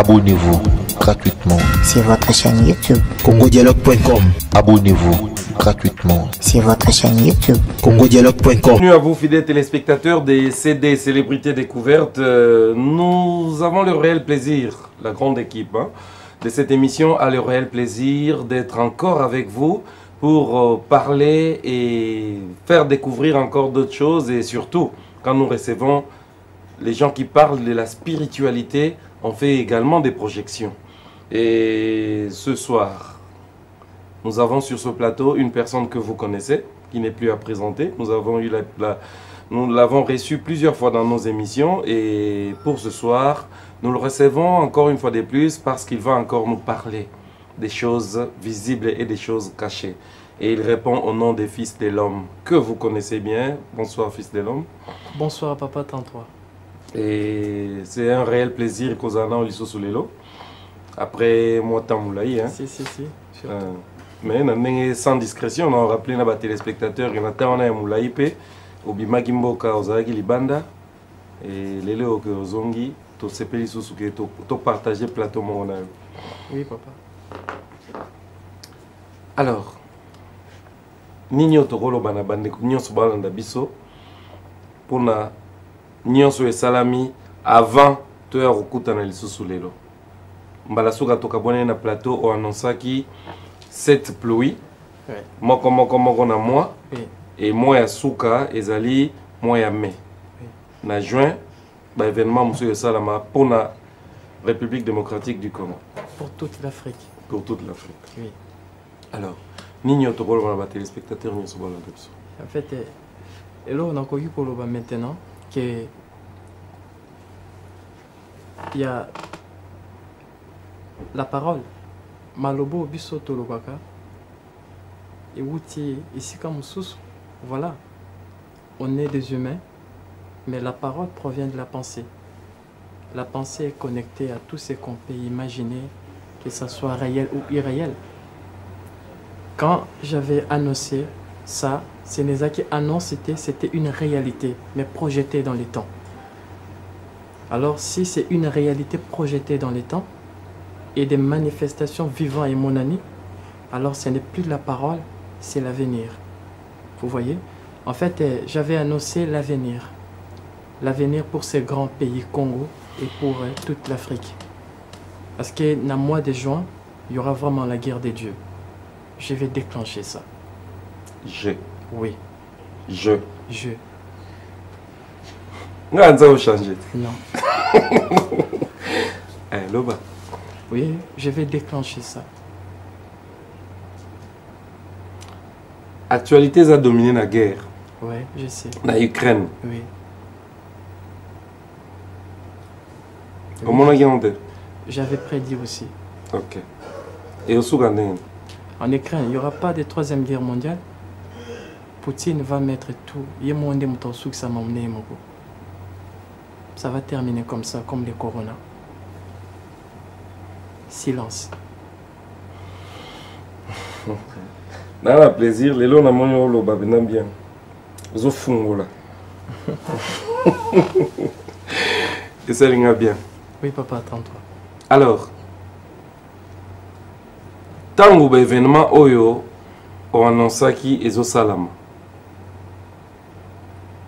Abonnez-vous gratuitement sur votre chaîne YouTube congodialogue.com. Abonnez-vous gratuitement sur votre chaîne YouTube congodialogue.com. Bienvenue à vous, fidèles téléspectateurs des CD Célébrités Découvertes. Nous avons le réel plaisir, la grande équipe de cette émission a le réel plaisir d'être encore avec vous pour parler et faire découvrir encore d'autres choses. Et surtout, quand nous recevons les gens qui parlent de la spiritualité, on fait également des projections. Et ce soir, nous avons sur ce plateau une personne que vous connaissez, qui n'est plus à présenter. Nous l'avons reçu plusieurs fois dans nos émissions. Et pour ce soir, nous le recevons encore une fois de plus parce qu'il va encore nous parler des choses visibles et des choses cachées. Et il répond au nom des Fils de l'Homme, que vous connaissez bien. Bonsoir, Fils de l'Homme. Bonsoir, Papa Tantois. Et c'est un réel plaisir qu'on a au Lisso Soulelo. Après moi, Tamoulaï. Si. Mais sans discrétion, on a rappelé à téléspectateurs qu'il y a un Moulaïpe, au Bimagimboka, aux Zagi Libanda, et les Léo que Zongi, tout ce pays sous tout partagé plateau Morona. Oui, Papa. Alors, Nino Togolo Banabande, Nyon Sobalanda Bisso, pour na Nyon Soe Salami, avant de Rokuta na Lisso Soulelo. Mbalasuka Tokabone na plateau, on annonça qui cette pluie, moko na moi, et moi à Souka, ezali, moi à mai. Na juin, événement Monsieur Salama pour la République démocratique du Congo. Pour toute l'Afrique. Pour toute l'Afrique. Oui. Alors, Nino Togolo va téléspectateur Nyon Sobala. En fait, et là on a connu pour le maintenant que il y a la parole. Malobo biso tolobaka et outi ici comme sous. Voilà, on est des humains, mais la parole provient de la pensée. La pensée est connectée à tout ce qu'on peut imaginer, que ce soit réel ou irréel. Quand j'avais annoncé ça, ce n'est pas qui annonce, c'était une réalité, mais projetée dans les temps. Alors si c'est une réalité projetée dans les temps, et des manifestations vivant et mon ami, alors ce n'est plus la parole, c'est l'avenir. Vous voyez? En fait, j'avais annoncé l'avenir. L'avenir pour ce grand pays Congo et pour toute l'Afrique. Parce que dans le mois de juin, il y aura vraiment la guerre des dieux. Je vais déclencher ça. Oui. Je. Non. Loba. Oui, je vais déclencher ça. Actualité a dominé la guerre. Oui, je sais. En Ukraine. Oui. Comment on a gagné? J'avais prédit aussi. Ok. Et au Soudan? En Ukraine, il n'y aura pas de troisième guerre mondiale. Poutine va mettre tout. Ça va terminer comme ça, comme les corona. Silence. Dans le plaisir, les lots n'ont le babinam bien. Ils ont fond là. Et ça ringa bien. Oui, papa, attends-toi. Alors, tant que l'événement Oyo, on annonce qui est au Salama.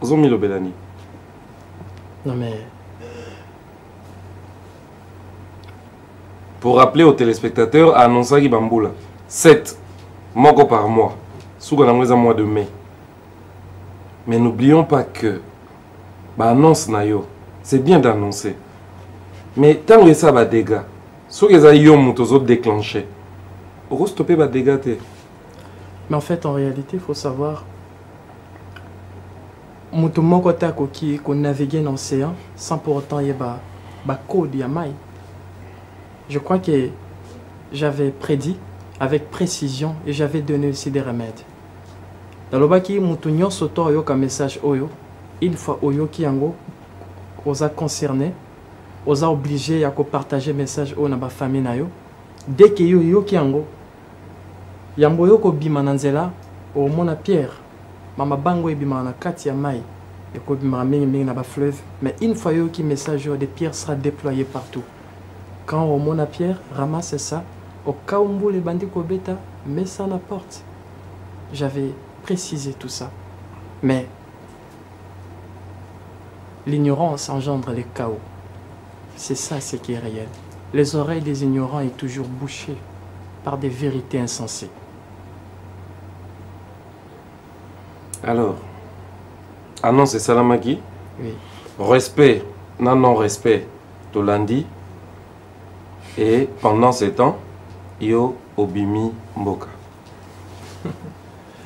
Ils ont mis le Belani. Non mais. Pour rappeler aux téléspectateurs, annoncer qui Bamboula 7 mois par mois, sous le mois de mai. Mais n'oublions pas que l'annonce c'est bien d'annoncer. Mais tant que ça va dégâts, ceux qui ont déclenché, on va stopper les dégâts. Mais en fait, en réalité, il faut savoir qu'on navigue dans l'océan sans pour autant y avoir code yamai. Je crois que j'avais prédit avec précision et j'avais donné aussi des remèdes. Dans le baki, moutounion soto oyo comme message oyo, une fois oyo qui yango, osa concerné, osa obligé à partager message oyo na ba famille na yo. Dès que yo qui yango, yambo yo ko bima nanzela, o mona Pierre, mama bango e bima na kati ya mai, et ko bima mingi na ba fleuve, mais une fois yo qui message yo, des pierres sera déployées partout. Quand on monte à pierre, ramasse ça. Au cas où les bandits Kobeta, mets ça à la porte. J'avais précisé tout ça. Mais l'ignorance engendre le chaos. C'est ça ce qui est réel. Les oreilles des ignorants sont toujours bouchées par des vérités insensées. Alors, annonce Salamaki, Oui. respect, non-respect, Tolandi, et pendant ce temps, yo obimi mboka.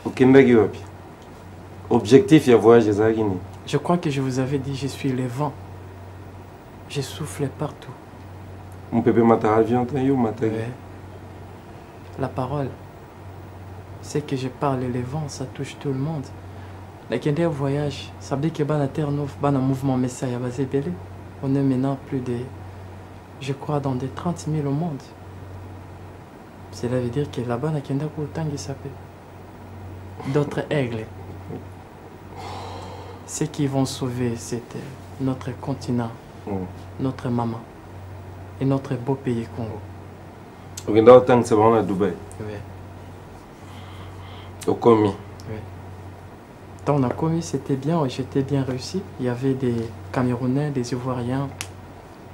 Okendaki wapi. Objectif ya voyage ezalaki nini? Je crois que je vous avais dit, je suis le vent. Je souffle partout. Mpepe matara avion yo mataki. Ouais. La parole, c'est que je parle et le vent, ça touche tout le monde. La Kende voyage, ça veut dire que dans la terre neuve, dans le mouvement Messiah, on est maintenant plus de, je crois, dans des 30 000 au monde. Cela veut dire que là-bas, la Kende autant qui s'appelle. D'autres aigles. Ceux qui vont sauver notre continent, notre maman et notre beau pays Congo. Okenda otang c'est bon à Dubaï. Oui. Okomi. Oui. Quand on a commis, c'était bien, j'étais bien réussi. Il y avait des Camerounais, des Ivoiriens.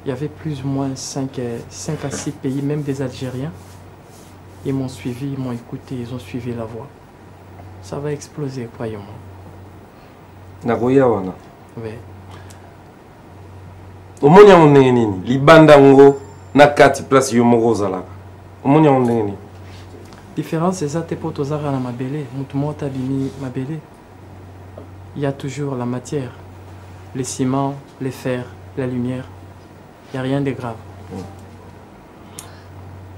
Il y avait plus ou moins 5 à 6 pays, même des Algériens. Ils m'ont suivi, ils m'ont écouté, ils ont suivi la voie. Ça va exploser, croyez-moi. Nagoya wana. Oui. Omonya ndenge nini? Libanda ngo na kati place yo moko ozalaka. Omonya ndenge nini? Différence, c'est ça, t'es pour tozara na mabele, mutumota bimi mabele. Il y a toujours la matière, les ciments, les fers, la lumière. Il n'y a rien de grave.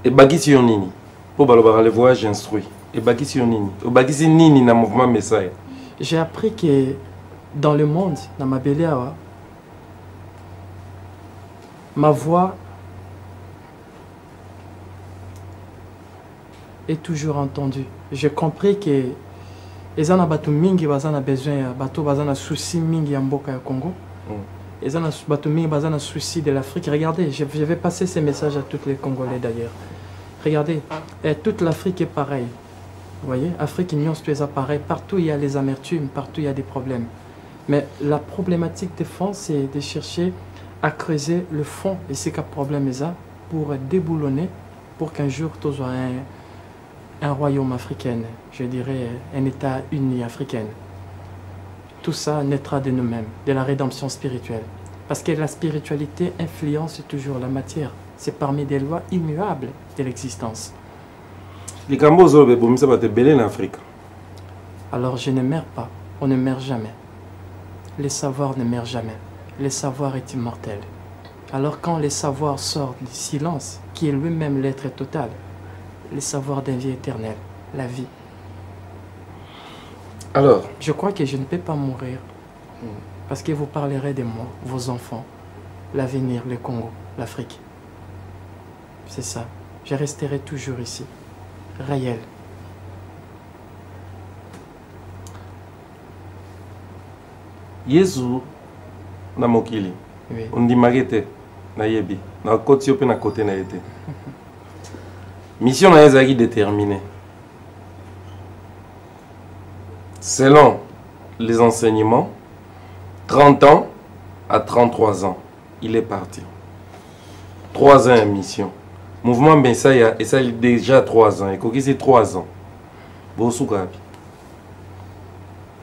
Et bagisi yo nini? Po balobaka le voyage instruit. Et bagisi yo nini? O bagisi nini na mouvement Messiah? J'ai appris que dans le monde, dans ma belle ma voix est toujours entendue. J'ai compris que les gens ont mingi bazana besoin, bateau bazana souci mingi en boka Congo. Les gens ont mingi bazana souci de l'Afrique. Regardez, je vais passer ces messages à tous les Congolais d'ailleurs. Regardez, toute l'Afrique est pareille. Vous voyez, Afrique, Union, c'est pareil. Partout il y a les amertumes, partout il y a des problèmes. Mais la problématique de fond, c'est de chercher à creuser le fond de ces problèmes là pour déboulonner, pour qu'un jour tout soit un royaume africain, je dirais un État uni africain. Tout ça naîtra de nous-mêmes, de la rédemption spirituelle. Parce que la spiritualité influence toujours la matière. C'est parmi des lois immuables de l'existence. Les Cambos ont été belés en Afrique. Alors je ne meurs pas, on ne meurt jamais. Le savoir ne meurt jamais. Le savoir est immortel. Alors quand le savoir sort du silence, qui est lui-même l'être total, le savoir d'un vie éternel, la vie. Alors, je crois que je ne peux pas mourir parce que vous parlerez de moi, vos enfants, l'avenir, le Congo, l'Afrique. C'est ça. Je resterai toujours ici, réel. Yesu na mokili. Oui. Ondimaki te na yebi. Na koti yo pe na kote na ete. Mission na ezaki déterminée. Selon les enseignements, 30 ans à 33 ans, il est parti. 3 ans de mission. Mouvement Messiah, et ça il déjà 3 ans. Et quoi c'est 3 ans. Bosukabi.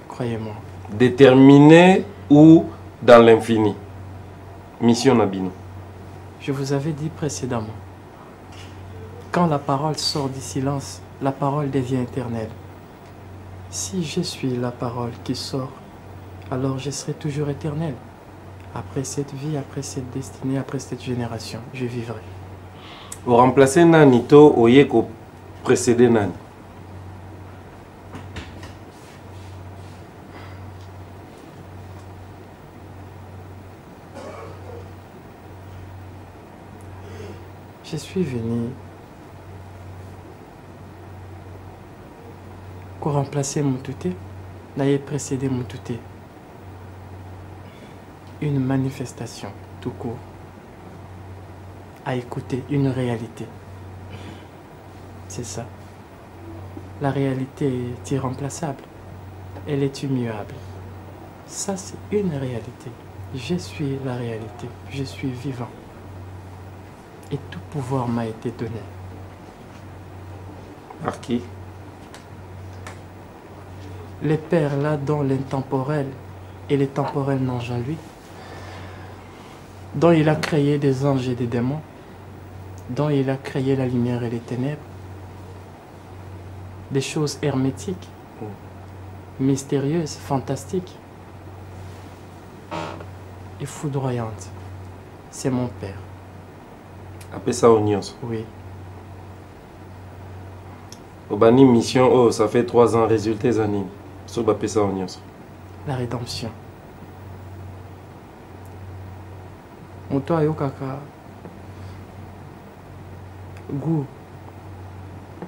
Croyez-moi. Déterminé ou dans l'infini. Mission Nabino. Je vous avais dit précédemment, quand la parole sort du silence, la parole devient éternelle. Si je suis la parole qui sort, alors je serai toujours éternel. Après cette vie, après cette destinée, après cette génération, je vivrai. Au remplacer Nani, to oyeko précédé Nani. Je suis venu pour remplacer Moutouté, n'ayez précédé Moutouté. Une manifestation, tout court. à écouter une réalité. C'est ça. La réalité est irremplaçable. Elle est immuable. Ça, c'est une réalité. Je suis la réalité. Je suis vivant. Et tout pouvoir m'a été donné. Par qui? Les pères là dont l'intemporel et les temporels n'ont en lui, dont il a créé des anges et des démons, dont il a créé la lumière et les ténèbres, des choses hermétiques, mystérieuses, fantastiques et foudroyantes. C'est mon père. Après ça, on y est. Oui. Au bani mission, oh, ça fait 3 ans, résultat des années. So, bah, ça, on y est. La rédemption. Moto ayokaka goût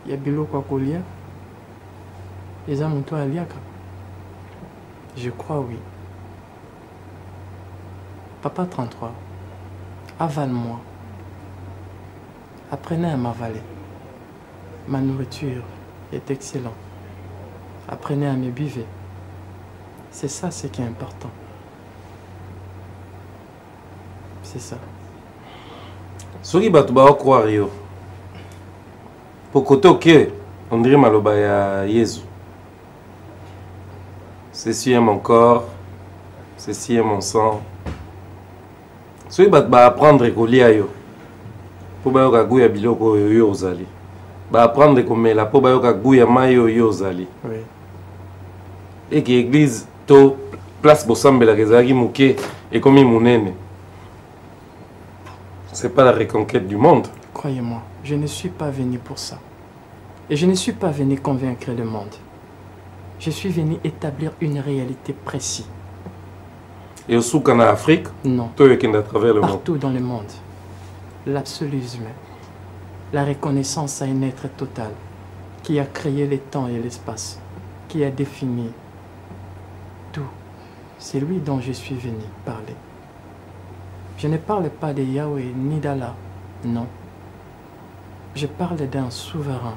ya biloko kolia eza moto aliaka. Je crois oui. Papa 33, avale-moi. Apprenez à m'avaler. Ma nourriture est excellente. Apprenez à me buver. C'est ça ce qui est important. C'est ça. Soki bato ba croire yo. Pour côté ok, on dirait maloba ya Yesu. Ceci est mon corps, ceci est mon sang. Soki bato ba apprendre kolia yo. Po ba yoka guya biloko yo ozali. Ba apprendre komela po ba yoka guya mayo yo ozali. Oui. Et que l'église to place bosambela kezaki muke et comme munene. C'est pas la reconquête du monde. Croyez-moi, je ne suis pas venu pour ça. Et je ne suis pas venu convaincre le monde. Je suis venu établir une réalité précise. Et au souk en Afrique, Non. toi qui à travers le monde. Partout dans le monde. L'absoluisme. La reconnaissance à un être total qui a créé les temps et l'espace, qui a défini tout. C'est lui dont je suis venu parler. Je ne parle pas de Yahweh ni d'Allah, non. Je parle d'un souverain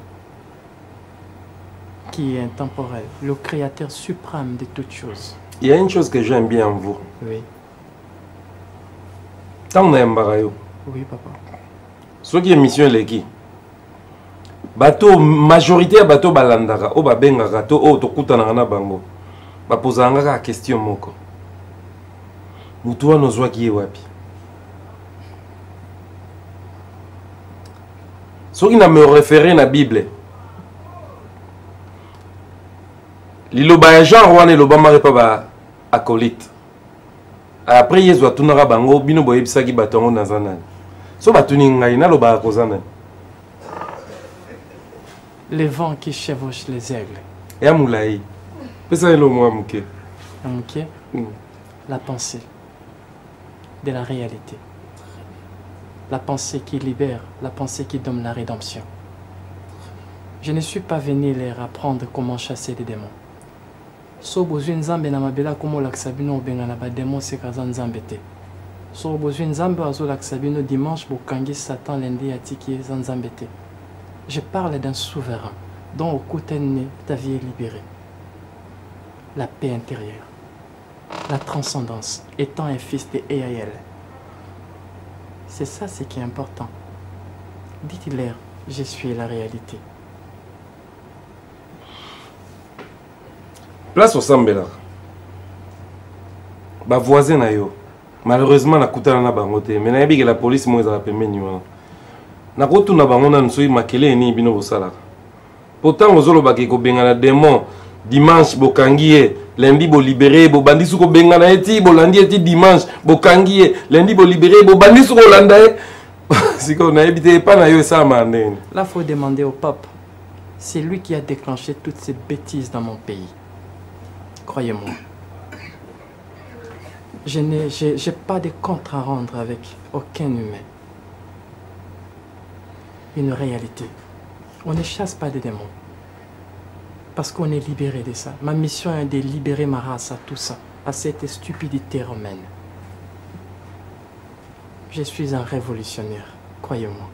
qui est intemporel, le créateur suprême de toutes choses. Il y a une chose que j'aime bien en vous. Oui, Tant on aime Barayo. oui papa. Ce qui est mission leki. Bateau majorité à bateau balandara o babenga gato o tokutana na bango. Ba posanga ka question moko. Mutu wana zwa ki wapi? Soki na me référer na Bible. Liloba ya Jean wana loba mare pa ba acolyte. Après Yesu atunaka bango bino boyebisaki batongo na zanani. So batuni ngai na loba kozana. Les vents qui chevauchent les aigles. Ya moulayi. Pesa elo mwa muke. Ok. La pensée de la réalité. La pensée qui libère, la pensée qui donne la rédemption. Je ne suis pas venu leur apprendre comment chasser des démons. So besoin nzambe na mabela komo laksabino benga na ba démons c'est kaza nzambe te. So besoin nzambe azo laksabino dimanche bokangi Satan lundi atiki nzambe te. Je parle d'un souverain dont au coup ta vie est libérée. La paix intérieure. La transcendance étant un fils de Eaël. C'est ça ce qui est important. Dites-leur, je suis la réalité. Place au Sambela. Ba voisin na yo. Malheureusement na kutana na bango te. Mais na yebi que la police mo ezala pembeni wana. Na kotu na bango na nsoi makele ni bino bosala. Pourtant ozoloba ke ko benga na démon dimanche bokangi ye, lundi bo libéré bo bandi su ko benga na eti bo landi eti dimanche bokangi ye, lundi bo libéré bo bandi su ko landa ye. Siko na yebi te pa na yo ça mandene. Là, il faut demander au pape. C'est lui qui a déclenché toutes ces bêtises dans mon pays. Croyez-moi. Je n'ai pas de compte à rendre avec aucun humain. Une réalité. On ne chasse pas des démons. Parce qu'on est libéré de ça. Ma mission est de libérer ma race à tout ça, à cette stupidité romaine. Je suis un révolutionnaire. Croyez-moi.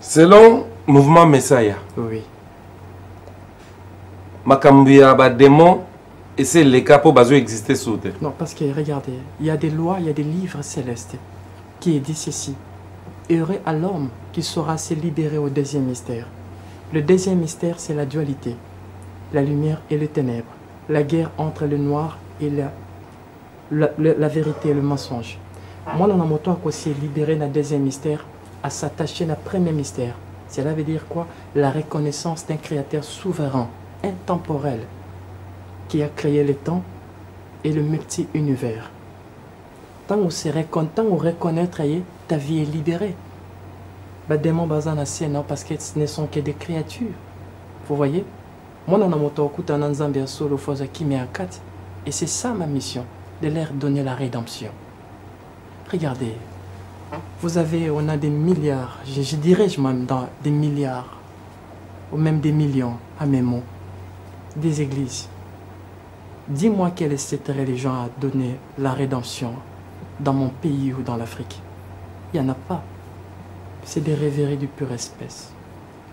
Selon mouvement Messiah, Oui. Makambuya ba démon et c'est les cas pour bazo exister sous terre. Non, parce que regardez, il y a des lois, il y a des livres célestes qui dit ceci. Heureux à l'homme qui saura se libérer au deuxième mystère. Le deuxième mystère, c'est la dualité, la lumière et les ténèbres, la guerre entre le noir et la vérité et le mensonge. Moi, on a mon toit aussi libéré dans le deuxième mystère à s'attacher au premier mystère. Cela veut dire quoi? La reconnaissance d'un créateur souverain, intemporel, qui a créé le temps et le multi-univers. Tant on serait content de reconnaître, ta vie est libérée. Bah, démon bazan assez non parce que ce ne sont que des créatures. Vous voyez? Moi, on a mon toit en Zambie solo fosa qui met à 4. Et c'est ça ma mission, de leur donner la rédemption. Regardez, on a des milliards, je dirais même dans des milliards, ou même des millions à mes mots, des églises. Dis-moi quelle est cette religion à donner la rédemption dans mon pays ou dans l'Afrique. Il n'y en a pas. C'est des rêveries du pure espèce.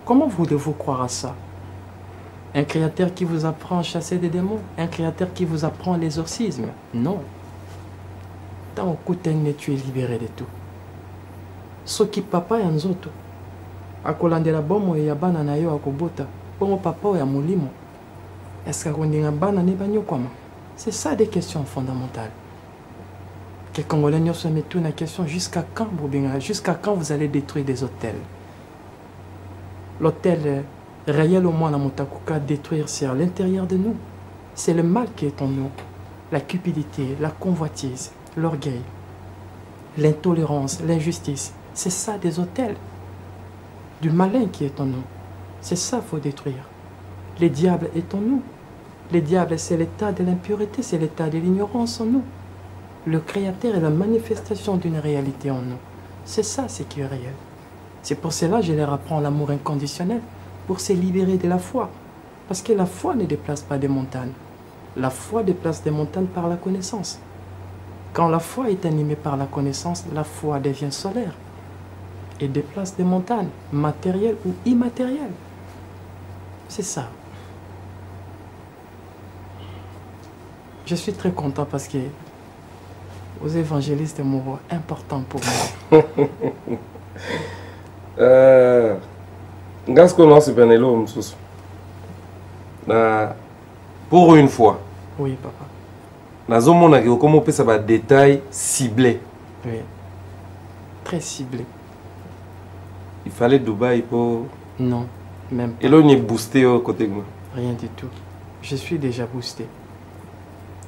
Comment voulez-vous croire à ça? Un créateur qui vous apprend à chasser des démons? Un créateur qui vous apprend l'exorcisme? Non. Tant au coup tu es libéré de tout. Ce qui papa ya nzoto. Akolandela bomo ya bana na yo akobota. Bomo papa ya molimo. Est-ce que bana ne banyo kwama? C'est ça des questions fondamentales. Que Congolais nous se mettent une question jusqu'à quand vous allez détruire des hôtels? L'hôtel réel au moins dans Motakuka détruire c'est à l'intérieur de nous. C'est le mal qui est en nous. La cupidité, la convoitise, l'orgueil, l'intolérance, l'injustice. C'est ça des hôtels. Du malin qui est en nous. C'est ça qu'il faut détruire. Le diable est en nous. Le diable, c'est l'état de l'impureté, c'est l'état de l'ignorance en nous. Le créateur est la manifestation d'une réalité en nous. C'est ça ce qui est réel. C'est pour cela que je leur apprends l'amour inconditionnel, pour se libérer de la foi. Parce que la foi ne déplace pas des montagnes. La foi déplace des montagnes par la connaissance. Quand la foi est animée par la connaissance, la foi devient solaire et déplace des montagnes, matérielles ou immatérielles. C'est ça. Je suis très content parce que aux évangélistes est un mot important pour moi. Pour une fois. Oui, papa. Nazomona que comment on peut ça détail ciblé. Oui. Très ciblé. Il fallait Dubaï pour. Non, même pas. Et là on est boosté au côté de moi. Rien du tout. Je suis déjà boosté.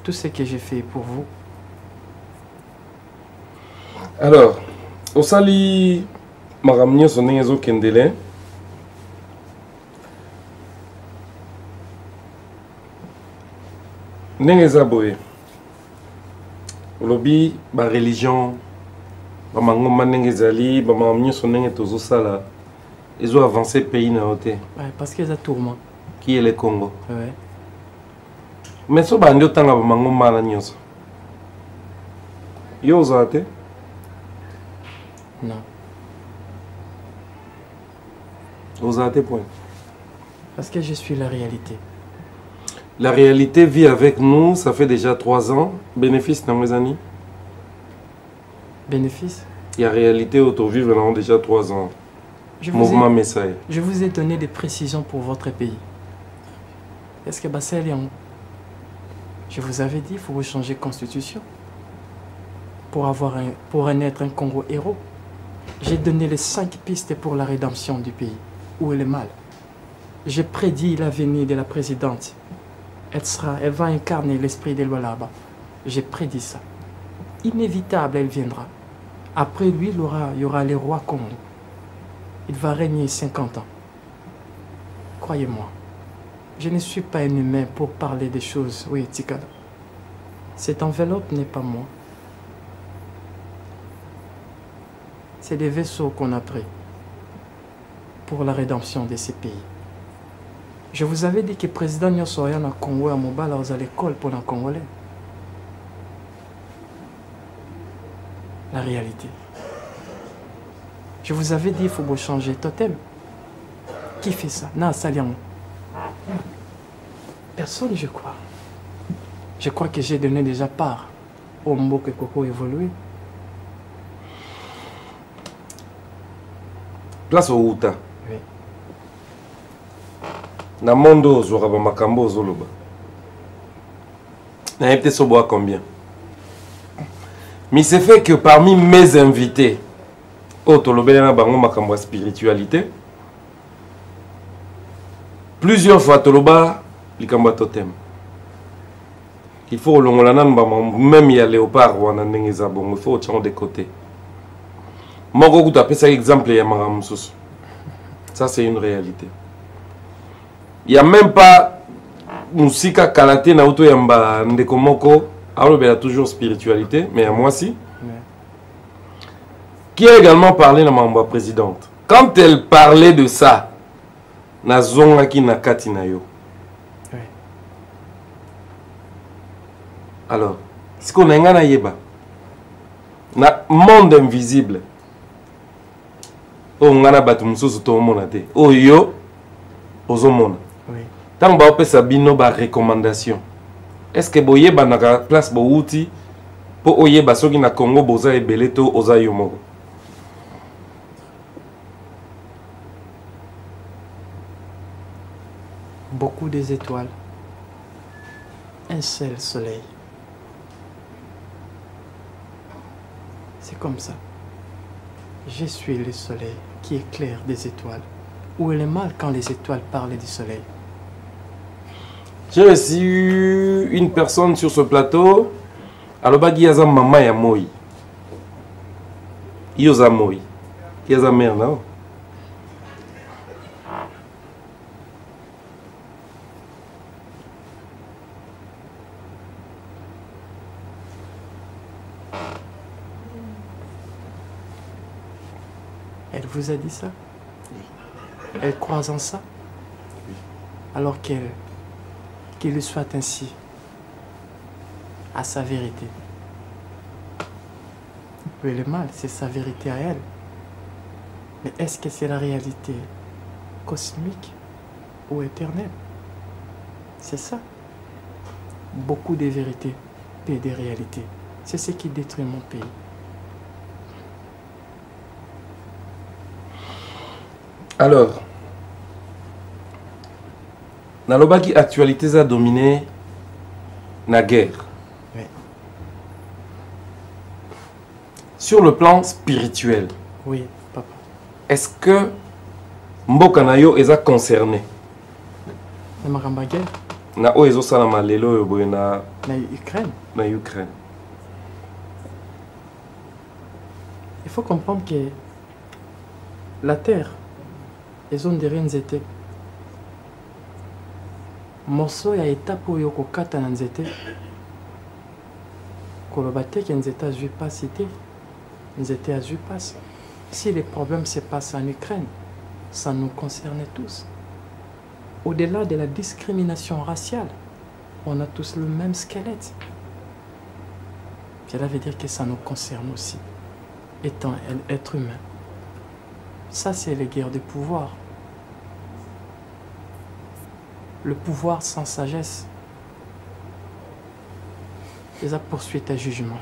Tout ce que j'ai fait pour vous. Alors, au sali maramnyo sonné ezo kendele. Ndenge zaboye. Olobi ba religion ba mangoma ndenge zali ba maramnyo sonné tozo sala. Ils ont avancé pays na hote. Ouais, parce qu'ils ont tourment. Qui est le Congo. Ouais. Mais so ba ndio tanga ba mangoma na nyoso. Yo zate? Non. Vous avez point. Parce que je suis la réalité. La réalité vit avec nous, ça fait déjà 3 ans. Bénéfice dans mes années. Bénéfice? Il y a réalité auto-vivre dans déjà 3 ans. Mouvement Messiah. Je vous ai donné des précisions pour votre pays. Est-ce que Bassel je vous avais dit, il faut changer de constitution pour être un Congo héros. J'ai donné les 5 pistes pour la rédemption du pays. Où est le mal? J'ai prédit la venue de la présidente. Elle va incarner l'esprit des lois là-bas. J'ai prédit ça. Inévitable, elle viendra. Après lui, il y aura le roi Congo. Il va régner 50 ans. Croyez-moi, je ne suis pas un humain pour parler des choses. Oui, Tikala. Cette enveloppe n'est pas moi. C'est des vaisseaux qu'on a pris pour la rédemption de ces pays. Je vous avais dit que le président Nyosoya na Congo à Mobala à l'école pour les Congolais. La réalité. Je vous avais dit, il faut vous changer totem. Qui fait ça? Non, Salian. Personne, je crois. Je crois que j'ai donné déjà part au mot que Coco évolue. Place au Outa. Oui. Na mondo ozwaka makambo ozoloba. Na yebite sobo à combien? Mais c'est fait que parmi mes invités, tolobele na bango makambo ya spiritualité, plusieurs fois toloba likambo ya totem. Il faut longola nan ba même ya léopard wana ndenge za bongo, il faut tchango de côté. Moko kuta pesa exemple ya makambo mususu. Ça c'est une réalité. Il n'y a même pas musika kalate na auto yamba ndeko moko, alors il y a toujours spiritualité, mais à moi si. Qui a également parlé de ma présidente. Quand elle parlait de ça, na zonga ki na kati na yo. Oui. Alors, ce qu'on a na yeba, na monde invisible. Oh ngana batu mususu to mona te. Oh yo ozomona. Oui. Tant ba opesa bino ba recommandation. Est-ce que boyeba na place bo outi po oyeba soki na Congo boza ebele to oza yo moko? Beaucoup des étoiles. Un seul soleil. C'est comme ça. Je suis le soleil qui éclaire des étoiles. Où est le mal quand les étoiles parlent du soleil? J'ai reçu une personne sur ce plateau. Alors, il y a un maman et un moi. Il y a un moi. Il y a un mère, non? Elle vous a dit ça? Elle croit en ça? Alors qu'il le soit ainsi, à sa vérité. Oui, le mal, c'est sa vérité à elle. Mais est-ce que c'est la réalité cosmique ou éternelle? C'est ça. Beaucoup de vérités, peu de réalités. C'est ce qui détruit mon pays. Alors, Nalobaki actualité a dominé la guerre. Oui. Sur le plan spirituel, Oui, papa. est-ce que Mboka Nayo est concerné? La Maramba guerre, Na o ezo salama lelo yo boye na Ukraine. Ukraine. Il faut comprendre que la terre, les zones de rien étaient. Morceau ya étape où yoko kata na nzete. Kolobate que nzete a vu pas cité. Nzete a vu pas. Si les problèmes se passent en Ukraine, ça nous concerne tous. Au-delà de la discrimination raciale, on a tous le même squelette. Cela veut dire que ça nous concerne aussi, étant être humain. Ça, c'est les guerres de pouvoir. Le pouvoir sans sagesse, les poursuites à jugement.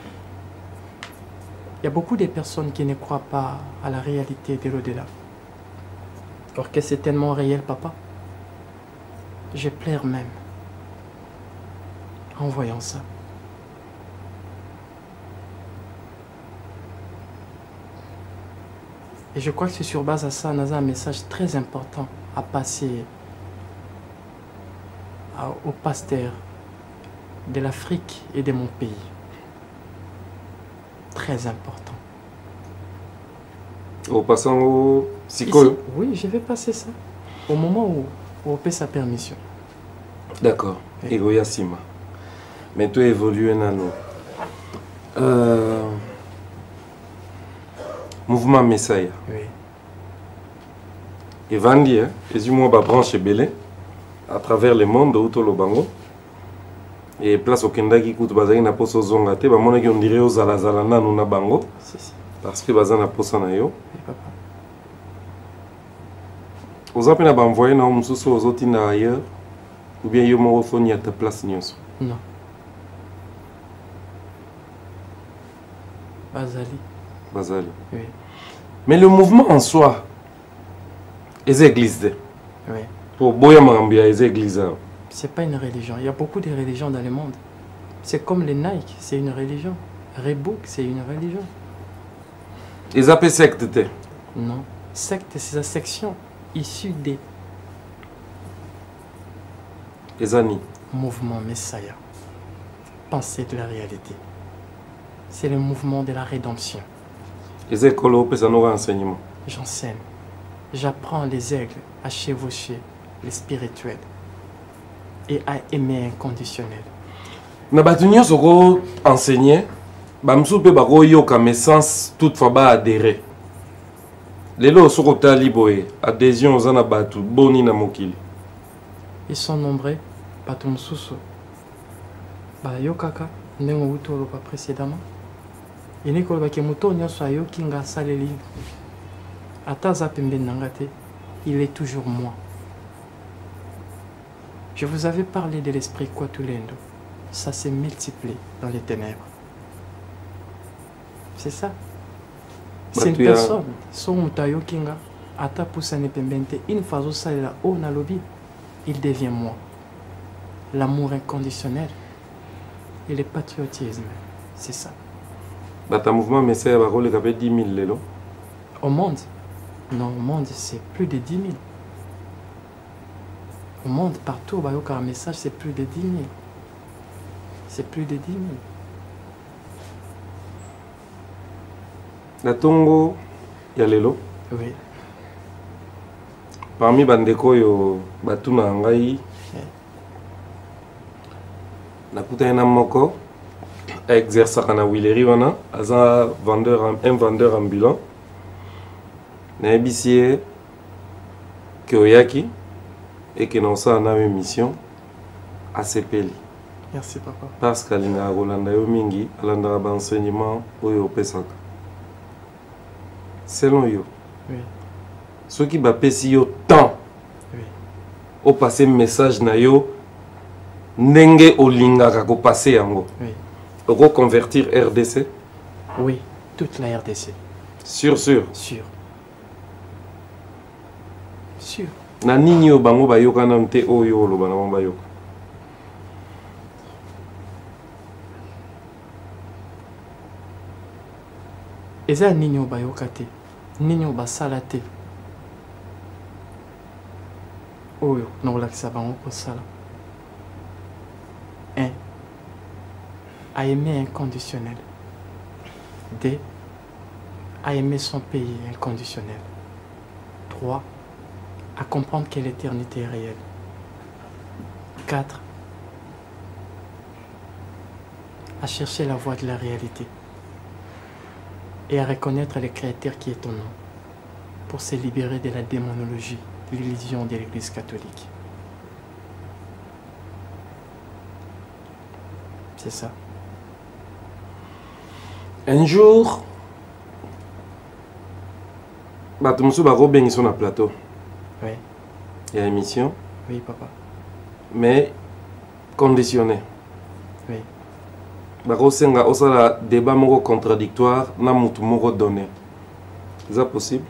Il y a beaucoup de personnes qui ne croient pas à la réalité de l'au-delà. Alors que c'est tellement réel, papa. Je pleure même en voyant ça. Et je crois que c'est sur base à ça, on a un message très important à passer aux pasteurs de l'Afrique et de mon pays. Très important. Au passant au psychologue. Oui, je vais passer ça au moment où on paie sa permission. D'accord. Oui. Ego Yassima. Mais tu évolues nano. Mouvement Messiah. Oui. Et Vandi, et moi ba branche belé à travers le monde où le bango. Et place au Kendaki kout bazaki na poso zonga te ba mona ki on dirait aux alazala nanu na bango Si, si. parce que bazana posa na yo. Oui, papa. Vous avez envoyé un moussou aux autres ailleurs ou bien vous m'avez fourni à ta place news? Non. Bazali. Bazali. Oui. Mais le mouvement en soi, les églises, Oui. pour Boya Marambia, les églises. C'est pas une religion. Il y a beaucoup de religions dans le monde. C'est comme les Nike, c'est une religion. Reebok, c'est une religion. Les appels sectes. Non. Secte, c'est la section issue des Les amis. mouvements Messiah. Pensée de la réalité. C'est le mouvement de la rédemption. Les écoles, ça nous renseignement. J'enseigne. J'apprends les aigles à chevaucher les spirituels et à aimer inconditionnel. Na batunyo soko enseigné, bamsu pe bako yoka mais sans toutefois ba adhérer. Lelo soko tali boye, adhésion aux anabatu, boni na mokili. Ils sont nombreux, Batumsusu. Yokaka, Nengo Utolo pas précédemment. Il n'est qu'au Bakemuto, Nyoso Yokinga Saleli. Ataza Pembe Nangate, il est toujours moi. Je vous avais parlé de l'esprit Kwatulendo. Ça s'est multiplié dans les ténèbres. C'est ça. C'est une personne. Son Mutayo Kinga, Ata Poussane Pembente, une fois au Salela, au Nalobi, il devient moi. L'amour inconditionnel et le patriotisme, c'est ça. Bata mouvement Messiah bako le capé 10 000 lelo. Au monde, non, au monde, c'est plus de 10 000. Au monde, partout, un message, c'est plus de 10 000. C'est plus de 10 000. La Tongo, ya lelo. Oui. Parmi bandeko yo batuna ngai. Nakuta ena moko exerça na Willery wana, aza un vendeur ambulant. Na ebisie ke oyaki et que nous avons une mission à CPL. Merci papa. Parce qu'elle a Rolanda Yomingi, elle a un enseignement au Pesaka. Selon yo, Oui. ce qui va passer yo temps, Oui. au passer message na yo, nenge olinga kako passer yango. Oui. Au convertir RDC. Oui. Toute la RDC. Sûr. Sûr. Na nini yo bango bayoka na mte oyo lo bana bayoka. Eza nini bayoka te, nini basala te. Oyo nakolakisa bango kosala. 1. À aimer inconditionnel. 2. À aimer son pays inconditionnel. 3. À comprendre que l'éternité est réelle. 4. À chercher la voie de la réalité. Et à reconnaître le Créateur qui est en nous, pour se libérer de la démonologie, l'illusion de l'Église catholique. C'est ça. Un jour, Batumsu bako bengi sur le plateau. Oui. Il y a une émission, Oui, papa. mais conditionnée. Oui. Bako senga osala débat moko contradictoire na mutu moko donné. Est-ce possible?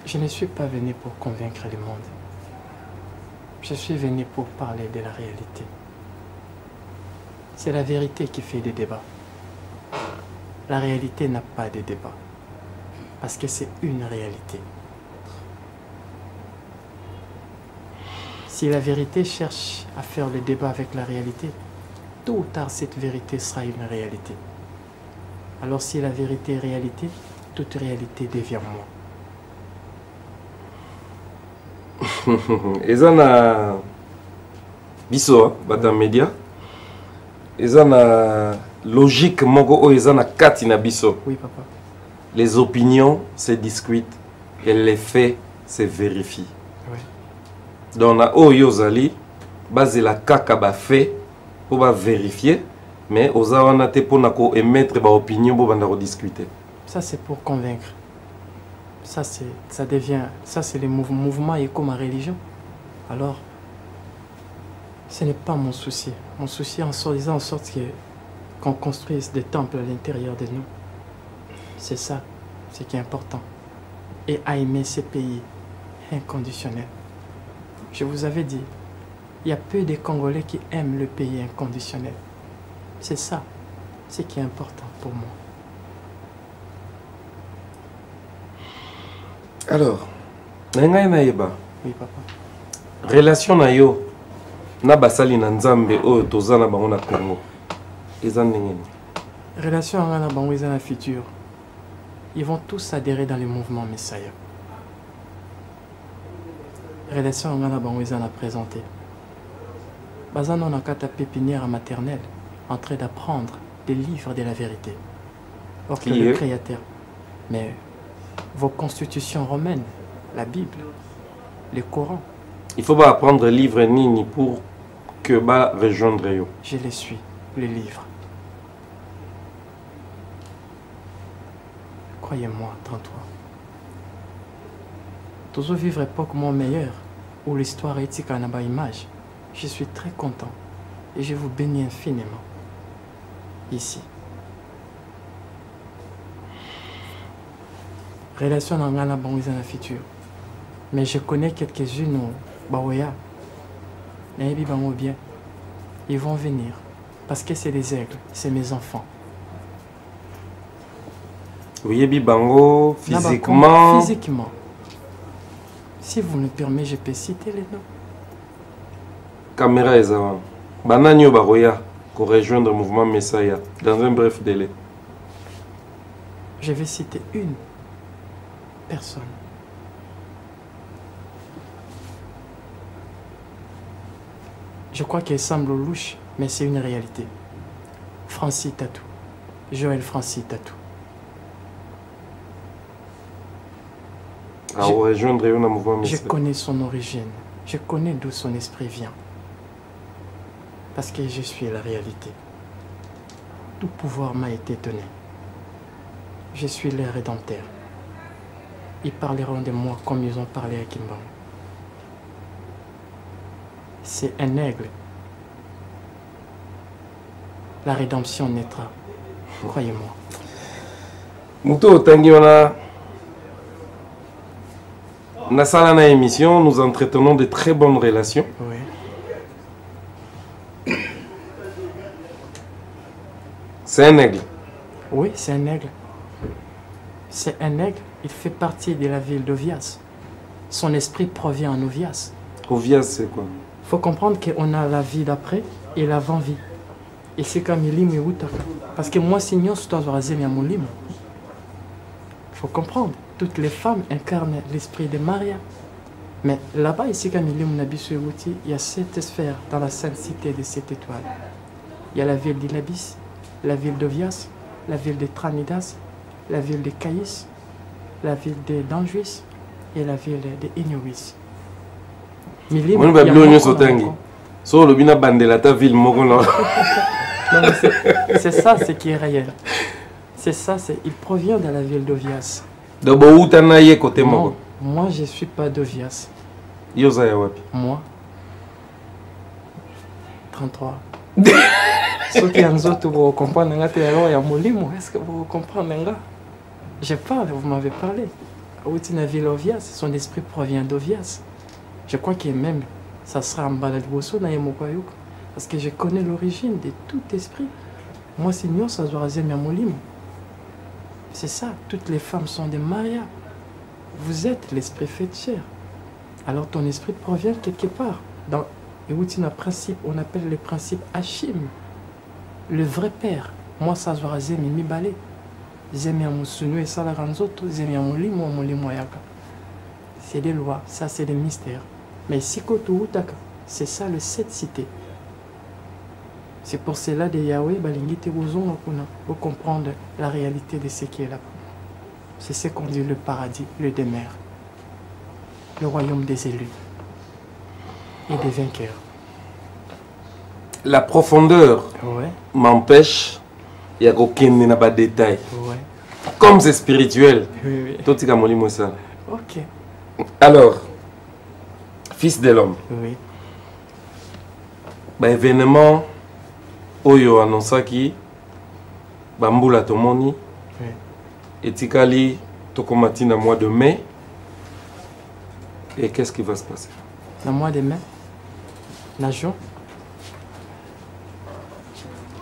Je ne suis pas venu pour convaincre le monde. Je suis venu pour parler de la réalité. C'est la vérité qui fait des débats. La réalité n'a pas de débat. Parce que c'est une réalité. Si la vérité cherche à faire le débat avec la réalité, tôt ou tard cette vérité sera une réalité. Alors si la vérité est réalité, toute réalité devient moi. Eza na biso bata média. Eza na logique moko o eza na kati na biso. Oui, papa. Les opinions se discutent et les faits se vérifient. Oui. Donc na oyo zali bazela kaka ba fait pour ba vérifier Mais aux avanate pour nako émettre ba opinion pour banda discuter. Ça c'est pour convaincre. Ça c'est le mouvement et comme ma religion. Alors ce n'est pas mon souci. Mon souci en sorte qu'on construise des temples à l'intérieur de nous. C'est ça, ce qui est important. Et à aimer ces pays inconditionnels. Je vous avais dit, il y a peu de Congolais qui aiment le pays inconditionnel. C'est ça, ce qui est important pour moi. Alors, naïba. Oui, papa. Relation na yo na basali na nzambe oyo tozana bango na Congo. Eza ndenge. Relation à la bango eza na futur. Ils vont tous adhérer dans le mouvement Messiah. Relation à la bango eza na présenté. Bazano na kata pépinière maternelle en train d'apprendre des livres de la vérité. Or que le Créateur. Mais vos constitutions romaines, la Bible, le Coran. Il faut pas apprendre livre ni pour que ba rejoindre yo. Je les suis, les livres. Croyez-moi, 33. Toujours vivre époque moins meilleure, où l'histoire éthique en a image. Je suis très content et je vous bénis infiniment. Ici. Relation dans la banque dans la future. Mais je connais quelques-unes au Baoya. Bien. Ils vont venir. Parce que c'est des aigles. C'est mes enfants. Oui, Bango, physiquement. Physiquement. Si vous me permettez, je peux citer les noms. Caméra et avant. Bananio Baroya, pour rejoindre le mouvement Messiah, dans un bref délai. Je vais citer une personne. Je crois qu'elle semble louche, mais c'est une réalité. Francis Tatou. Joël Francis Tatou. Rejoindre le mouvement Messiah. Je connais son origine. Je connais d'où son esprit vient. Parce que je suis la réalité. Tout pouvoir m'a été donné. Je suis leur rédempteur. Ils parleront de moi comme ils ont parlé à Kimban. C'est un aigle. La rédemption naîtra. Croyez-moi. Mouto Tangiona. Dans la émission, nous entretenons de très bonnes relations. Oui. C'est un aigle. Oui, c'est un aigle. C'est un aigle. Il fait partie de la ville d'Ovias. Son esprit provient en Ovias. Ovias, c'est quoi? Il faut comprendre qu'on a la vie d'après et l'avant-vie. Et c'est comme Milim et Outaka. Parce que moi, sinon, je dois raser mon lim. Il faut comprendre. Toutes les femmes incarnent l'esprit de Maria. Mais là-bas, ici, comme Milim Nabisu Outi, il y a 7 sphères dans la sainte cité de 7 étoiles. Il y a la ville d'Ilabis, la ville d'Ovias, la ville de Tranidas, la ville de Caïs, la ville de Danjuis et la ville de Inuis. Milim, so le bina bandela ta ville mokono. C'est ça ce qui est réel. C'est ça, il provient de la ville d'Ovias. De Boutanaye côté Moko. Moi, je ne suis pas d'Ovias. Yosa wapi? Moi 33. Ceux qui vous comprenez, est-ce que vous comprenez? Je parle, vous m'avez parlé. La ville d'Ovias, son esprit provient d'Ovias. Je crois que même ça sera en balade parce que je connais l'origine de tout esprit. Moi, sinon, ça doit raser Molim. C'est ça, toutes les femmes sont des Maria. Vous êtes l'esprit fait de chair. Alors ton esprit provient quelque part. Dans un principe, on appelle le principe Hachim. Le vrai père. Moi, ça doit raser Mimi Balé. Zemi Amusunu et Salaranzoto, Zemi Amulim ou Amulim Wayaka. C'est des lois, ça c'est des mystères. Mais Sikoto Utaka, c'est ça le 7 cités. C'est pour cela de Yahweh, pour comprendre la réalité de ce qui est là. C'est ce qu'on dit le paradis, le demeure, le royaume des élus et des vainqueurs. La profondeur Ouais, m'empêche, il y a aucun détail. ouais. Comme c'est spirituel, Oui, oui. tout est comme ça. Ok. Alors, fils de l'homme, Oui. bah, événement, Oyo annonçaki, Bamboula Tomoni, Oui. et Tikali Tokomati dans le mois de mai. Et qu'est-ce qui va se passer? Dans le mois de mai, Najon,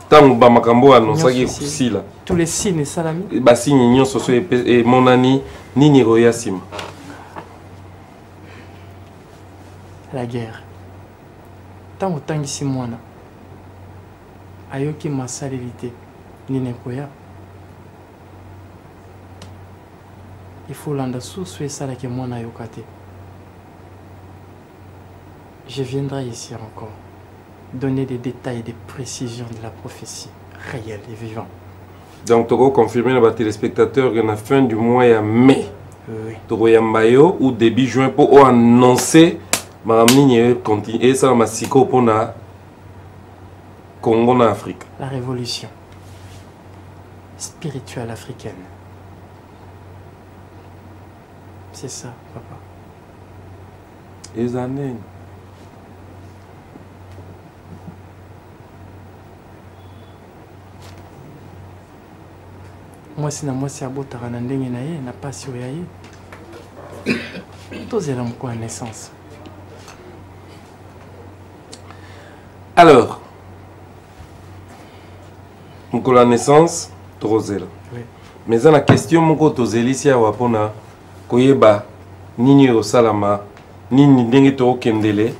Tant que Bamakambo annonçaki Nyonso si. si là, tous les signes salami. bah si Nignon Soso et mon ami Nini Royasim. La guerre. Tant autant ici moana. Ayoki masalilité. Nine koya. Il faut l'anda sous ça là que moana yokate. Je viendrai ici encore donner des détails et des précisions de la prophétie réelle et vivante. Donc, tu vas confirmer à nos téléspectateurs que la fin du mois est mai. Oui. Tu vas mayo ou début juin pour annoncer Madame Nini continue et ça m'a siko pour na Congo en Afrique. La révolution spirituelle africaine. C'est ça, papa. Les années. Moi c'est à botara na ndenge na ye na pasi oyo ya ye tozela moko ya naissance. Alors, pour la naissance, Trozela. Oui. Mais la question, mon tozeli si awa pona koyeba nini o salama nini ndenge to kendele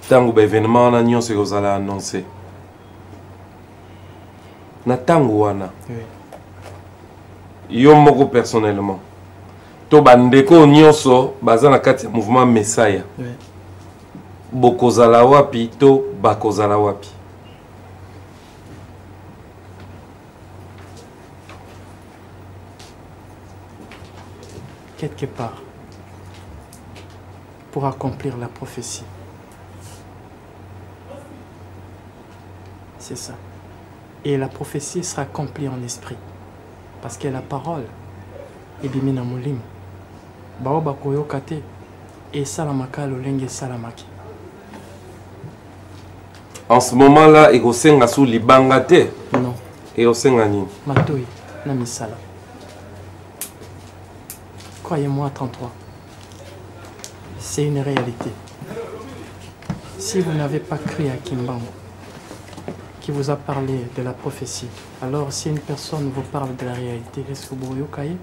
tango ba événement na nyonso kozala annoncé. Na tango wana. Oui. Yo moko personnellement. To bandeko nyonso baza na kati ya mouvement Messiah. Oui. Bokozala wapi to bakozala wapi. Quelque part pour accomplir la prophétie. C'est ça. Et la prophétie sera accomplie en esprit. Parce que la parole est bimina mulim. Bao bakoyo kate et salamaka lolenge salamaki. En ce moment-là, il y a sous libangate Non. et au Sengani. Matoi na misala. Croyez-moi, 33. C'est une réalité. Si vous n'avez pas cru à Kimbango, qui vous a parlé de la prophétie, alors si une personne vous parle de la réalité, est-ce que vous yokaye?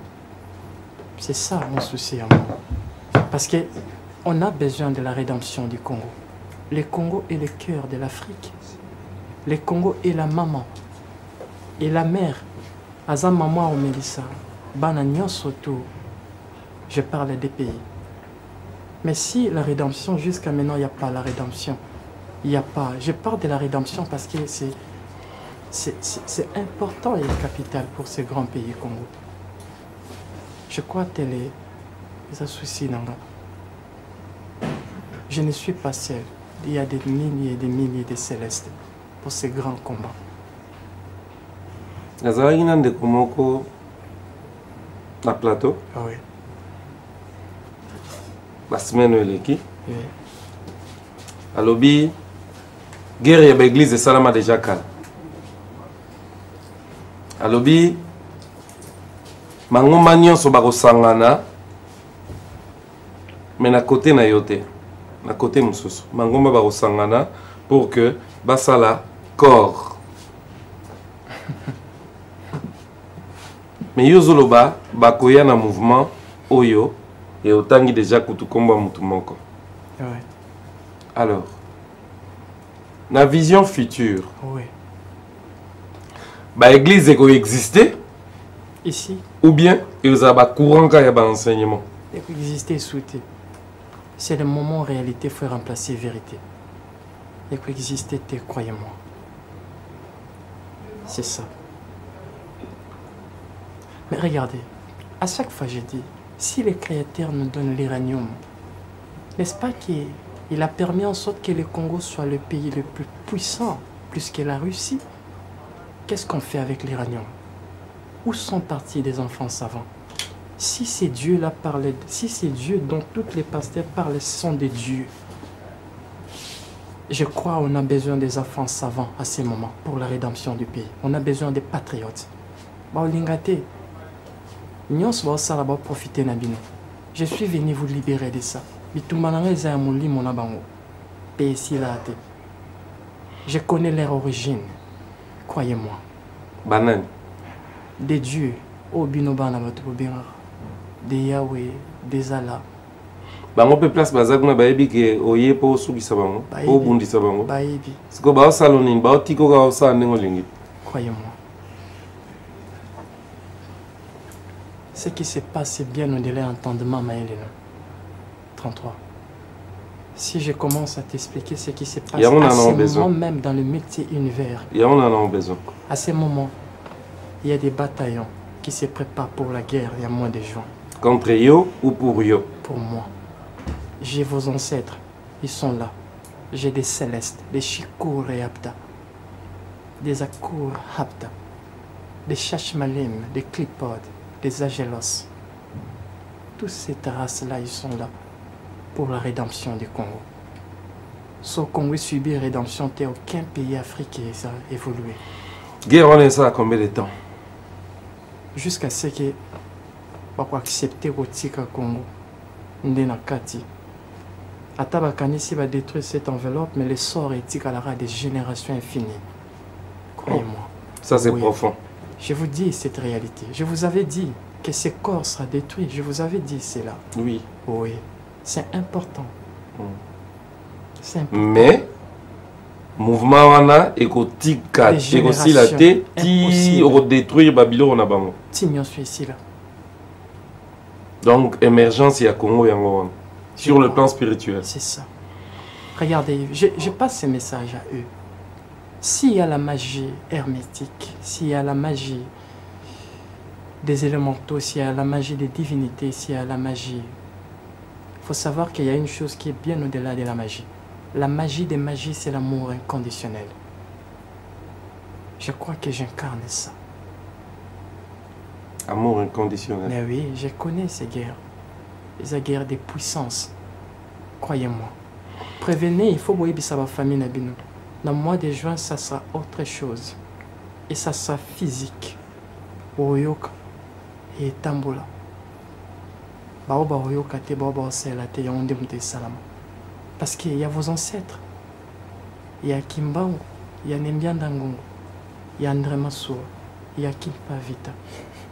C'est ça mon souci à moi. Parce que on a besoin de la rédemption du Congo. Le Congo est le cœur de l'Afrique. Le Congo est la maman et la mère. Aza maman au Mélissa, Banagnon surtout. Je parle des pays. Mais si la rédemption, jusqu'à maintenant, il n'y a pas la rédemption. Il n'y a pas. Je parle de la rédemption parce que c'est important et capital pour ce grand pays Congo. Je crois que les soucis n'en ont. Je ne suis pas seul. Il y a des milliers de célestes pour ces grands combats. Nazaraki nande komoko na plateau. Ah oui. La semaine eleki. Oui. Alobi guerre ya l'église de Salama déjà kala. Alobi mangomba nyonso bakosangana mais na côté na yote. Na côté mosusu. Mangomba bakosangana pour que basala corps. Mais yozoloba bakoya na mouvement oyo et autant déjà kutukomba mutumoko. Oui. Alors, la vision future, Oui. l'église est exister Ici, ou bien il y a un courant qui a un enseignement. il peut exister et souhaiter. C'est le moment où réalité faut remplacer vérité. Il peut exister, croyez-moi. C'est ça. Mais regardez, à chaque fois je dis, si le Créateur nous donne l'uranium, n'est-ce pas qu'il a permis en sorte que le Congo soit le pays le plus puissant plus que la Russie. Qu'est-ce qu'on fait avec l'Iranien? Où sont partis des enfants savants? Si ces dieux-là parlaient, si ces dieux dont tous les pasteurs parlent sont des dieux, je crois qu'on a besoin des enfants savants à ces moments pour la rédemption du pays. On a besoin des patriotes. Je suis venu vous libérer de ça. Je connais leur origine. Croyez-moi. Banane. Des dieux, des Yahweh, des Allah. Bango pe place bazak na baebi ke oye po sukisa bango po bundisa bango Baebi. siko ba salonine ba tiko ka sa ndingo lingi. Croyez-moi. Ce qui se passe, c'est bien au-delà de l'entendement, Maëlena. 33. Si je commence à t'expliquer ce qui se passe à ce moment même dans le multi-univers, à ce moment, il y a des bataillons qui se préparent pour la guerre il y a moins de juin. Contre Yo ou pour Yo? Pour moi. J'ai vos ancêtres, ils sont là. J'ai des célestes, des Shikour et Apta, des Akour Apta, des Shashmalim, des Clipodes, des Agelos. Toutes ces races-là, ils sont là pour la rédemption du Congo. Sauf Congo subit rédemption, aucun pays africain a évolué. Guerre, on est ça à combien de temps? Jusqu'à ce que on accepter au Congo, Ndenakati. Atabakanisi va détruire cette enveloppe, mais le sort éthique à la des générations infinies. Croyez-moi. Ça c'est profond. Je vous dis cette réalité. Je vous avais dit que ce corps sera détruit. Je vous avais dit cela. Oui. Oui. C'est important. C'est important. Mais mouvement wana ekotika aussi la tête ti détruire Babylone na bango. Tignon suis ici là. Donc émergence il y a Congo yango sur le plan spirituel. C'est ça. Regardez, je passe ce message à eux. S'il y a la magie hermétique, s'il y a la magie des élémentaux, s'il y a la magie des divinités, s'il y a la magie, il faut savoir qu'il y a une chose qui est bien au-delà de la magie. La magie des magies, c'est l'amour inconditionnel. Je crois que j'incarne ça. Amour inconditionnel. Mais oui, je connais ces guerres. Les guerres des puissances. Croyez-moi. Prévenez, il faut voir ça va famille Nabino. Dans le mois de juin, ça sera autre chose. Et ça sera physique. Oyoka et Tambola. Baoba Oyoka te Baoba Osela te Yonde Mute Salama. Parce qu'il y a vos ancêtres. Il y a Kimbango, il y a Nembian Dangongo, il y a André Massoua, il y a Kimpa Vita,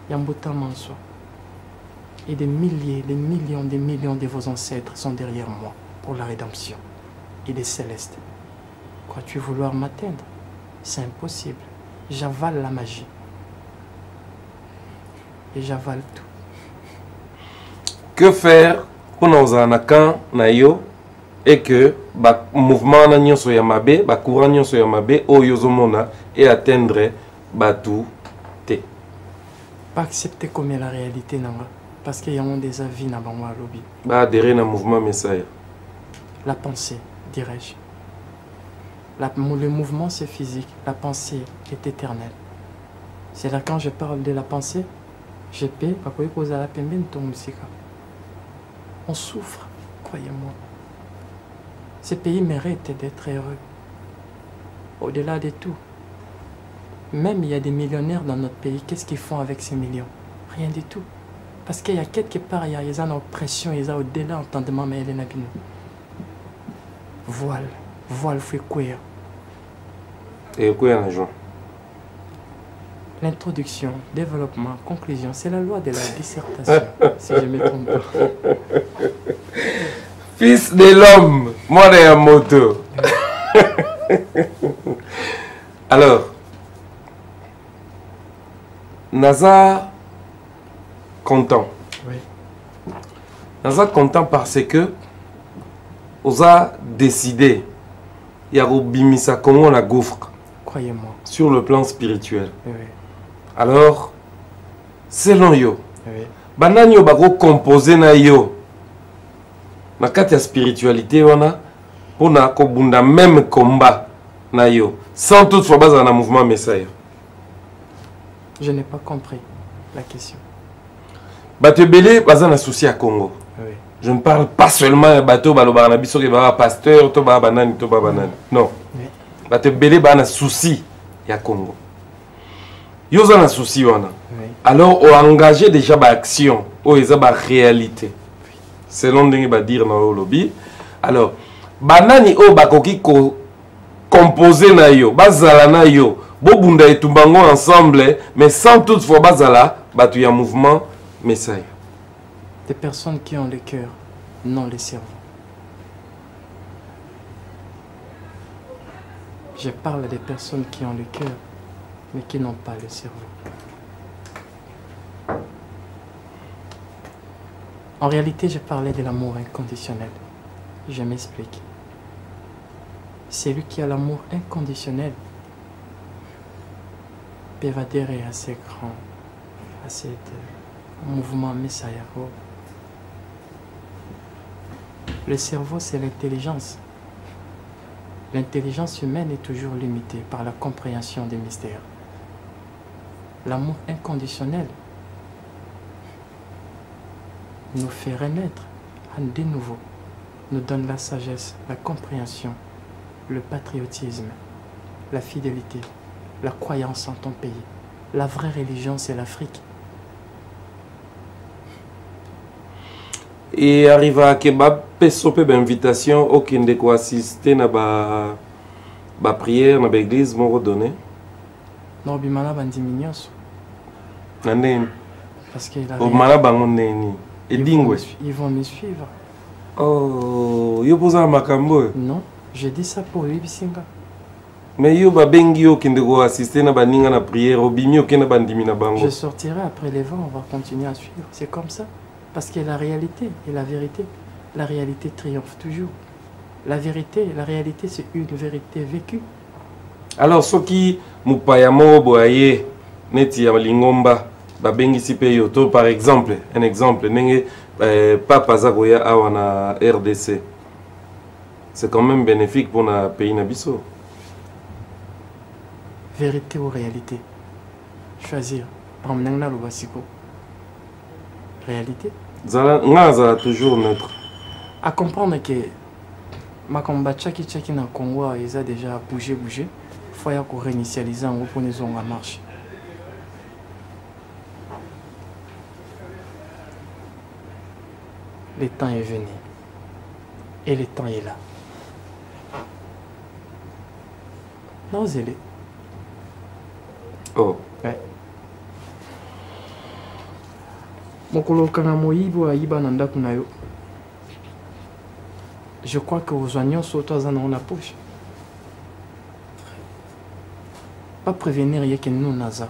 il y a Mbouta Mansoua. Et des milliers, des millions de vos ancêtres sont derrière moi pour la rédemption. Et des célestes. Crois-tu vouloir m'atteindre? C'est impossible. J'avale la magie. Et j'avale tout. Que faire pour nous en accueillir nayo et que le mouvement na so yamabe, le courant so yamabe, o yozomona et atteindre tout te. Pas accepter comme est la réalité nanga. Parce qu'il y a des avis dans le lobby. Adhérer au mouvement Messiah. La pensée, dirais-je. Le mouvement, c'est physique. La pensée est éternelle. C'est là quand je parle de la pensée, je peux poser la peine de ton musique. On souffre, croyez-moi. Ce pays mérite d'être heureux. Au-delà de tout. Même il y a des millionnaires dans notre pays. Qu'est-ce qu'ils font avec ces millions? Rien du tout. Parce qu'il y a quelque part, il y a une oppression, il y a au-delà entendement, mais elle est nabine. Voile, fait quoi? Et quoi en juin? L'introduction, développement, conclusion, c'est la loi de la dissertation, si je ne me trompe pas. Fils de l'homme, moi j'ai un moto. Alors, Naza content. Oui. Naza content parce que on a décidé, il y a Bimisa comment on a gouffre. Croyez-moi. Sur le plan spirituel. Oui. Alors, selon yo, Oui. bananyo bako composer na yo. Na kati ya spiritualité wana, pour na kobunda même combat na yo. sans toutefois base dans un mouvement Messiah. Je n'ai pas compris la question. Bateau belé base un souci à Congo. Oui. Je ne parle pas seulement de bateau balobanabiso qui va pasteur, to ba banane, to ba banane. Non. Oui. Bateau belé ba un souci à Congo. Yo za un souci wana. Oui. Alors on engagé déjà ba action, o eza ba réalité. Selon ndenge ba dire na o lobby. Alors banani o bakoki ko composer na yo, bazala na yo, bobunda etumbango ensemble, mais sans toutefois bazala batu ya mouvement Messiah. Des personnes qui ont le cœur, non le cerveau. Je parle des personnes qui ont le cœur, mais qui n'ont pas le cerveau. En réalité, je parlais de l'amour inconditionnel. Je m'explique. Celui qui a l'amour inconditionnel peut adhérer à ces grands, à cet mouvement Messiah. Le cerveau, c'est l'intelligence. L'intelligence humaine est toujours limitée par la compréhension des mystères. L'amour inconditionnel nous fait renaître de nouveau, nous donne la sagesse, la compréhension, le patriotisme, la fidélité, la croyance en ton pays. La vraie religion, c'est l'Afrique. Et arrive à Kebab, pesope invitation au kinde ko assister na ba prière na ba église mo redonné. Non, bimana bandimi nyonso. Nandeni. Parce que O mala bango neni. Edingwe. Ils vont me suivre. Oh, yo posa makambo. Non, je dis ça pour lui bisinga. Mais yo ba bengi yo kinde ko assister na ba ninga na prière obimi o kena bandimi na bango. Je sortirai après les vents, on va continuer à suivre. C'est comme ça. Parce que la réalité et la vérité, la réalité triomphe toujours. La vérité, la réalité, c'est une vérité vécue. Alors, ce qui mupayamo boye neti ya lingomba ba bengi sipe yoto par exemple, un exemple nenge papa zakoya awa na RDC. C'est quand même bénéfique pour na pays na biso. Vérité ou réalité? Choisir. Par exemple, le basiko. Réalité. Zala toujours neutre. À comprendre que ma combat tchaki na Congo, ils ont déjà bougé. Il faut qu'on réinitialise en pour les ondes à marche. Le temps est venu. Et le temps est là. Non, zélé. Oh. Ouais. Mokolo kanga moyibo ayiba na ndako na yo. Je crois que aux oignons sautent dans la poche. Pas prévenir rien que nous naza.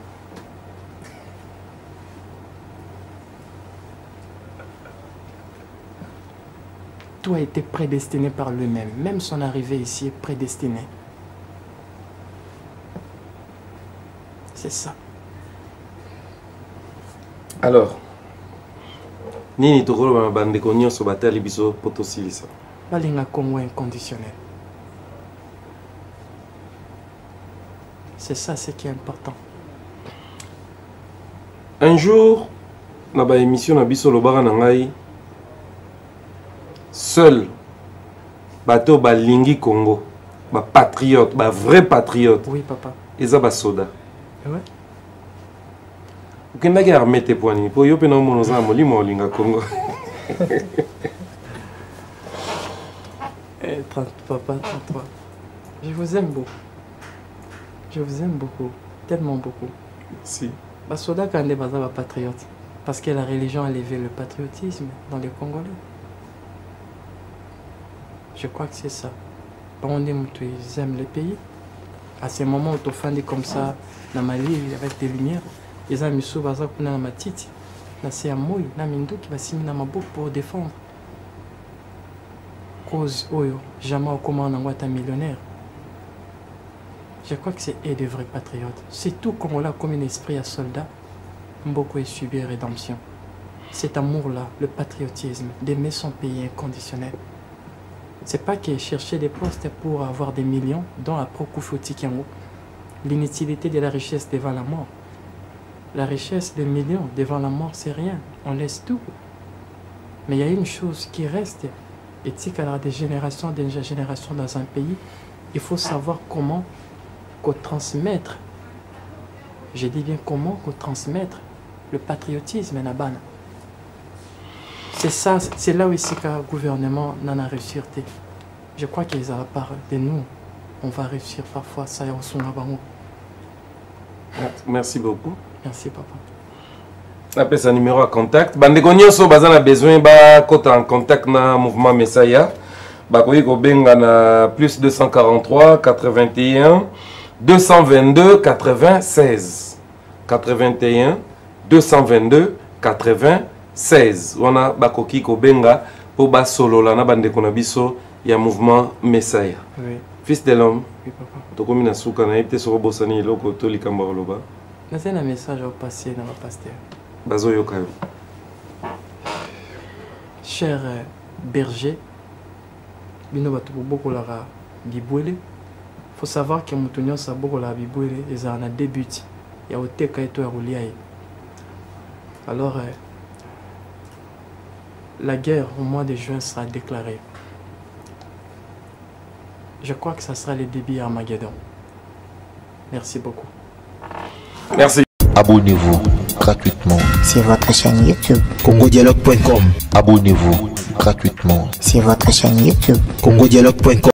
Tout a été prédestiné par lui-même. Même son arrivée ici est prédestinée. C'est ça. Alors, nini tokolo ba bandeko nyonso batali biso poto silisa. Balinga Congo inconditionnel. C'est ça ce qui est important. Un jour, na ba émission na biso lobaka na ngai, seul bato balingi Congo, ba patriote, ba vrai patriote. Oui, papa. Eza ba soda. Ouais. Okendaki armée te poani po yo pe na mono za molimo olinga Congo. Papa, 33. Je vous aime beaucoup. Je vous aime beaucoup. Tellement beaucoup. Si. Basoda Kande Baza patriote. Parce que la religion a élevé le patriotisme dans les Congolais. Je crois que c'est ça. On aime, ils aiment le pays. À ce moment où tu fais comme ça, dans Mali, avec des lumières, ils ont mis sous Baza pour la matite. Là, c'est un mouille, là, Mindo qui va s'imiter dans ma bouche pour défendre. Cause, oyo, jamais au commande en un millionnaire. Je crois que c'est eux des vrais patriotes. C'est tout comme on a comme un esprit à soldat. Mboko est subi rédemption. Cet amour-là, le patriotisme, d'aimer son pays inconditionnel. C'est pas que chercher des postes pour avoir des millions, dont après Koufouti-Kiango. L'inutilité de la richesse devant la mort. La richesse des millions devant la mort, c'est rien. On laisse tout. Mais il y a une chose qui reste. Et tu sais qu'il y a des générations dans un pays, il faut savoir comment transmettre. Je dis bien comment transmettre le patriotisme à Nabana. C'est ça, c'est là où ici que le gouvernement n'en a réussi. Je crois qu'ils ont la part de nous. On va réussir parfois ça et on s'en va. Merci beaucoup. Merci papa. Après ce numéro à contact. Bandeko nyonso bazana besoin ba kota en contact na mouvement Messiah. Ba koyi ko benga na plus 243 81 222 96 81 222 96. Wana ba koki ko benga po ba solo la na bandeko na biso ya mouvement Messiah. Oui. Fils de l'homme. Oui papa. Tokomi na suka na ite soko bosani loko to likamba loba. C'est un message au passé dans le pasteur. Bazo yoka yo. Cher berger, bino batu beaucoup la bibouele. Faut savoir que mutunyo sa beaucoup la bibouele et ça en a deux buts. Il y a oteka et toi rouliaï. Alors la guerre au mois de juin sera déclarée. Je crois que ça sera le début à Armageddon. Merci beaucoup. Merci. Abonnez-vous gratuitement. Sur votre chaîne YouTube. congodialogue.com. Abonnez-vous gratuitement. Sur votre chaîne YouTube. congodialogue.com.